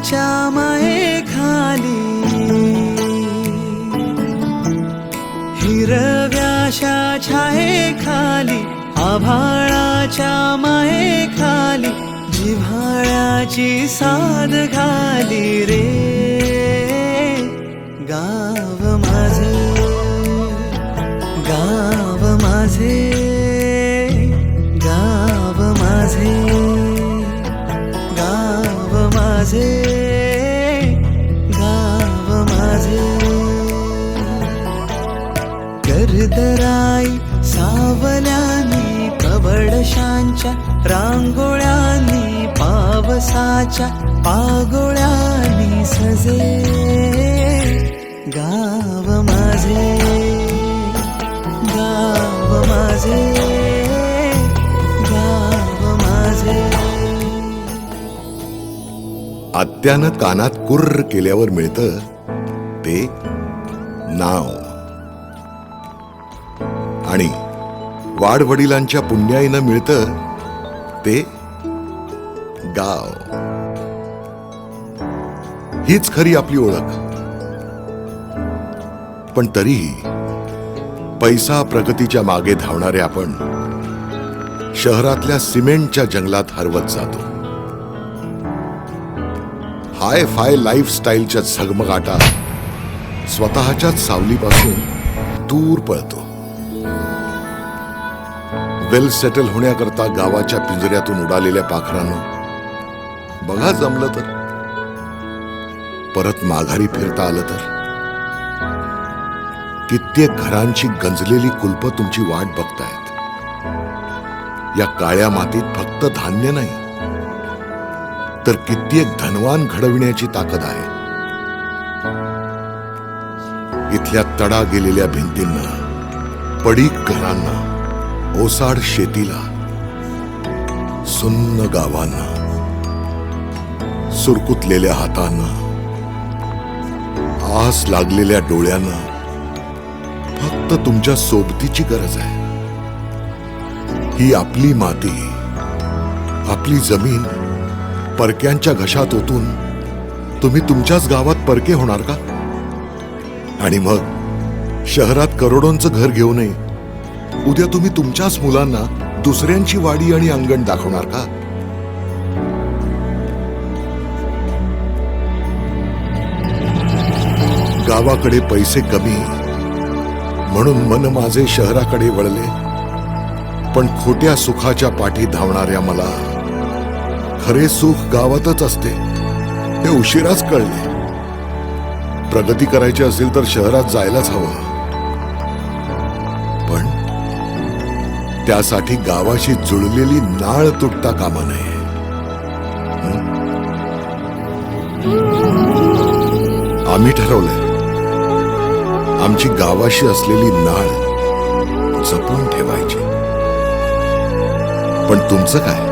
गावाच्या मायेखाली हिरव्याशा छायेखाली आभाळाच्या मायेखाली जिव्हाळ्याची साद घाली रे गाव माझे गाव माझे गाव माझे गाव माझे गाव माझे गर्दराई सावल्यानी कवडशांच्या रांगोळ्यांनी पावसाच्या पागोळ्यांनी सजे गाव माझे गाव माझे गाव माझे. आत्यानं कानात कुर्र केल्यावर मिळतं ते नाव आणि वाडवडिलांच्या पुण्याईनं मिळतं ते गाव. हीच खरी आपली ओळख. पण तरीही पैसा प्रगतीच्या मागे धावणारे आपण शहरातल्या सिमेंटच्या जंगलात हरवत जातो. हाय फाय लाईफस्टाईलच्या झगमगाटात स्वतःच्याच सावलीपासून दूर पळतो. वेल सेटल होण्याकरता गावाच्या पिंजऱ्यातून उडालेल्या पाखरांनो बघा जमलं तर परत माघारी फिरता आलं तर. कित्येक घरांची गंजलेली कुलपं तुमची वाट बघतायत. या काळ्या मातीत फक्त धान्य नाही तर कित्येक धनवान घडविण्याची ताकद आहे. इथल्या तडा गेलेल्या भिंतींना, पडीक घरांना, ओसाड शेतीला, सुन्न गावांना, सुरकुतलेल्या हातांना, आस लागलेल्या डोळ्यांना फक्त तुमच्या सोबतीची गरज आहे. ही आपली माती, आपली जमीन परक्यांच्या घशात ओतून तुम्ही तुमच्याच गावात परके होणार का? आणि मग शहरात करोडोंचं घर घेऊ नये उद्या तुम्ही तुमच्याच मुलांना दुसऱ्यांची वाडी आणि अंगण दाखवणार का? गावाकडे पैसे कमी म्हणून मन माझे शहराकडे वळले. पण खोट्या सुखाच्या पाठी धावणाऱ्या मला खरे सुख गावातच असते हे उशिराच कळले. प्रगती करायची असेल तर शहरात जायलाच हवं. पण त्यासाठी गावाशी जुळलेली नाळ तुटता कामा नये. आम्ही ठरवलंय आमची गावाशी असलेली नाळ जपून ठेवायची. पण तुमचं काय?